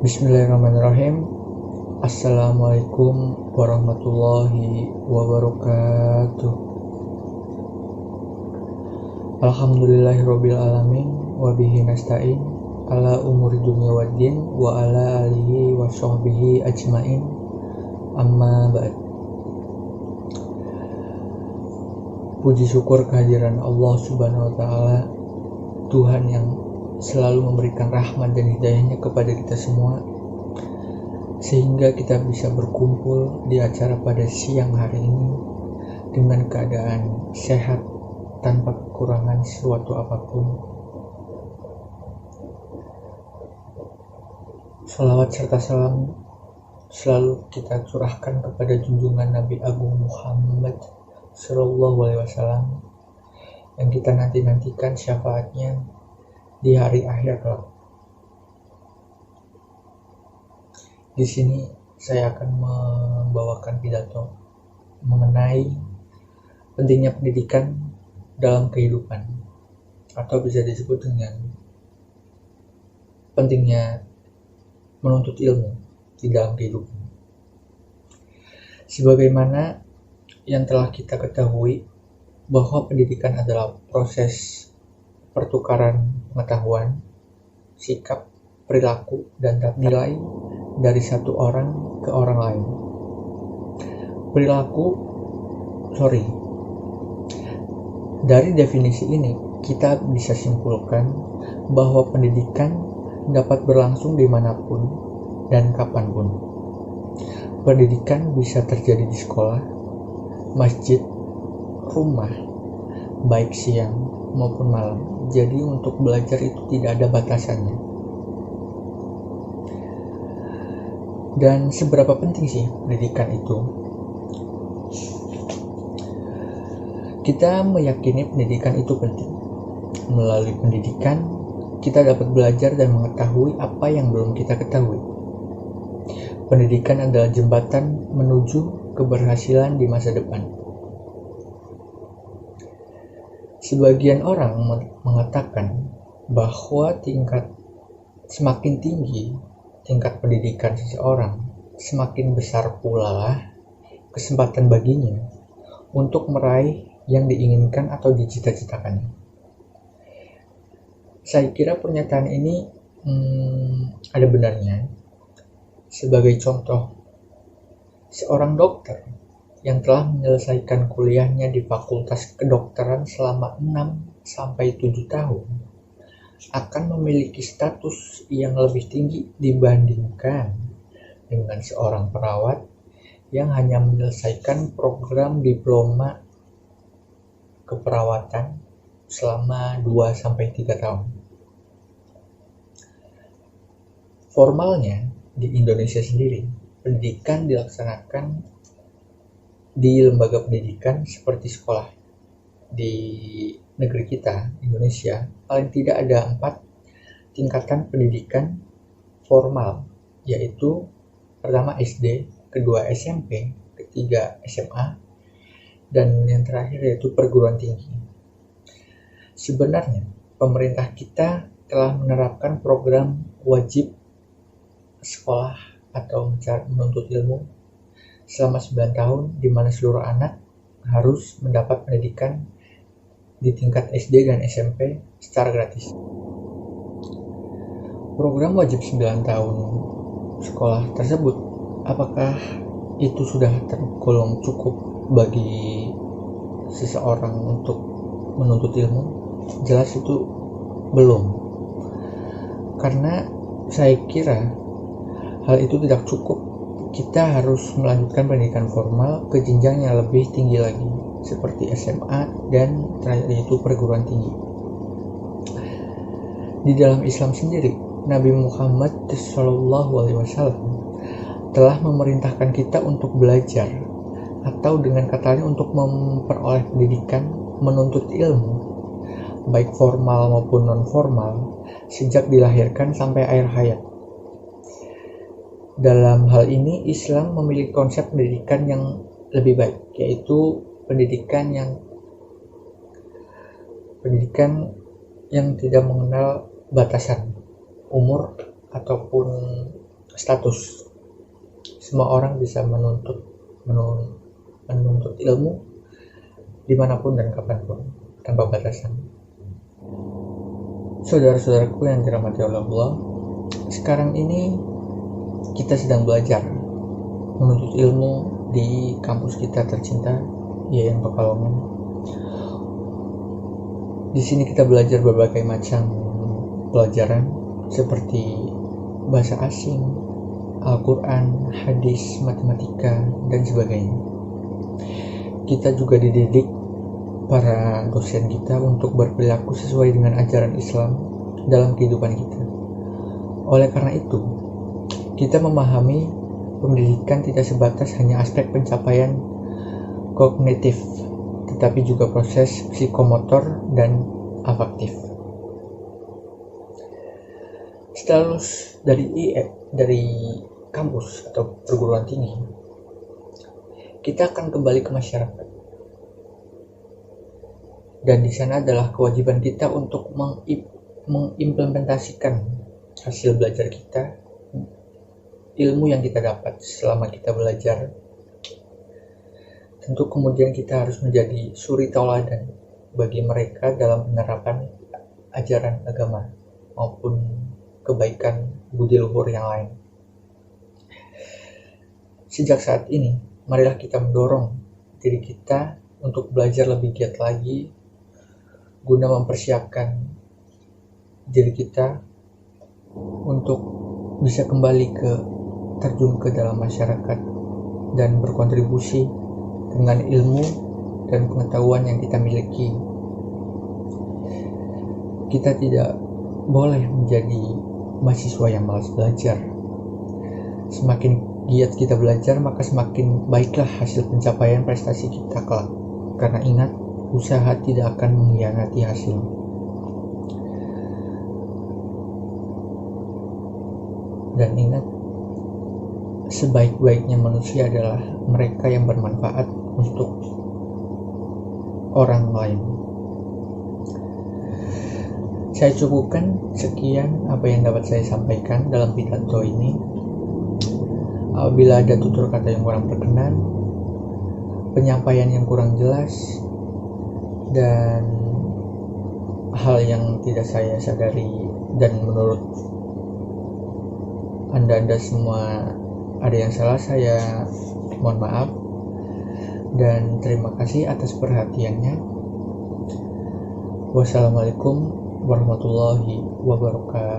Bismillahirrahmanirrahim. Assalamualaikum warahmatullahi wabarakatuh. Alhamdulillahirabbil alamin wa bihi nasta'in ala umuri dunya waddin wa ala alihi wa sahbihi ajmain. Amma ba'd. Puji syukur kehadiran Allah Subhanahu wa taala, Tuhan yang selalu memberikan rahmat dan hidayahnya kepada kita semua, sehingga kita bisa berkumpul di acara pada siang hari ini dengan keadaan sehat tanpa kekurangan suatu apapun. Salawat serta salam selalu kita curahkan kepada junjungan Nabi Agung Muhammad Sallallahu Alaihi Wasallam yang kita nantikan syafaatnya di hari akhir kelak. Di sini saya akan membawakan pidato mengenai pentingnya pendidikan dalam kehidupan, atau bisa disebut dengan pentingnya menuntut ilmu di dalam kehidupan. Sebagaimana yang telah kita ketahui bahwa pendidikan adalah proses pertukaran pengetahuan, sikap, perilaku, dan nilai dari satu orang ke orang lain. Dari definisi ini kita bisa simpulkan bahwa pendidikan dapat berlangsung dimanapun dan kapanpun. Pendidikan bisa terjadi di sekolah, masjid, rumah, baik siang maupun malam. Jadi untuk belajar itu tidak ada batasannya. Dan seberapa penting sih pendidikan itu? Kita meyakini pendidikan itu penting. Melalui pendidikan, kita dapat belajar dan mengetahui apa yang belum kita ketahui. Pendidikan adalah jembatan menuju keberhasilan di masa depan. Sebagian orang mengatakan bahwa semakin tinggi tingkat pendidikan seseorang, semakin besar pula lah kesempatan baginya untuk meraih yang diinginkan atau dicita-citakannya. Saya kira pernyataan ini ada benarnya. Sebagai contoh, seorang dokter yang telah menyelesaikan kuliahnya di Fakultas Kedokteran selama 6-7 tahun akan memiliki status yang lebih tinggi dibandingkan dengan seorang perawat yang hanya menyelesaikan program diploma keperawatan selama 2-3 tahun. Formalnya di Indonesia sendiri, pendidikan dilaksanakan di lembaga pendidikan seperti sekolah. Di negeri kita, Indonesia, paling tidak ada 4 tingkatan pendidikan formal, yaitu pertama SD, kedua SMP, ketiga SMA, dan yang terakhir yaitu perguruan tinggi. Sebenarnya, pemerintah kita telah menerapkan program wajib sekolah atau menuntut ilmu selama 9 tahun, di mana seluruh anak harus mendapat pendidikan di tingkat SD dan SMP secara gratis. Program wajib 9 tahun sekolah tersebut, apakah itu sudah tergolong cukup bagi seseorang untuk menuntut ilmu? Jelas itu belum. Karena saya kira hal itu tidak cukup. Kita harus melanjutkan pendidikan formal ke jenjang yang lebih tinggi lagi, seperti SMA dan terakhir yaitu perguruan tinggi. Di dalam Islam sendiri, Nabi Muhammad SAW telah memerintahkan kita untuk belajar, atau dengan kata lain untuk memperoleh pendidikan, menuntut ilmu, baik formal maupun non formal, sejak dilahirkan sampai akhir hayat. Dalam hal ini, Islam memiliki konsep pendidikan yang lebih baik, yaitu pendidikan yang tidak mengenal batasan umur ataupun status. Semua orang bisa menuntut ilmu dimanapun dan kapanpun tanpa batasan. Saudara-saudaraku yang dirahmati Allah, sekarang ini kita sedang belajar menuntut ilmu di kampus kita tercinta, IAIN Pekalongan. Di sini kita belajar berbagai macam pelajaran seperti bahasa asing, Al-Quran, hadis, matematika, dan sebagainya. Kita juga dididik para dosen kita untuk berperilaku sesuai dengan ajaran Islam dalam kehidupan kita. Oleh karena itu, kita memahami pendidikan tidak sebatas hanya aspek pencapaian kognitif, tetapi juga proses psikomotor dan afektif. Setelah lulus dari kampus atau perguruan tinggi, kita akan kembali ke masyarakat. Dan di sana adalah kewajiban kita untuk mengimplementasikan hasil belajar kita, ilmu yang kita dapat selama kita belajar. Tentu kemudian kita harus menjadi suri tauladan bagi mereka dalam penerapan ajaran agama maupun kebaikan budi luhur yang lain. Sejak saat ini, marilah kita mendorong diri kita untuk belajar lebih giat lagi guna mempersiapkan diri kita untuk bisa kembali terjun ke dalam masyarakat dan berkontribusi dengan ilmu dan pengetahuan yang kita miliki. Kita tidak boleh menjadi mahasiswa yang malas belajar. Semakin giat kita belajar, maka semakin baiklah hasil pencapaian prestasi kita kelak. Karena ingat, usaha tidak akan mengkhianati hasil. Dan ingat, sebaik-baiknya manusia adalah mereka yang bermanfaat untuk orang lain. Saya cukupkan sekian apa yang dapat saya sampaikan dalam pidato ini. Apabila ada tutur kata yang kurang berkenan, penyampaian yang kurang jelas, dan hal yang tidak saya sadari dan menurut anda semua ada yang salah, saya mohon maaf dan terima kasih atas perhatiannya. Wassalamualaikum warahmatullahi wabarakatuh.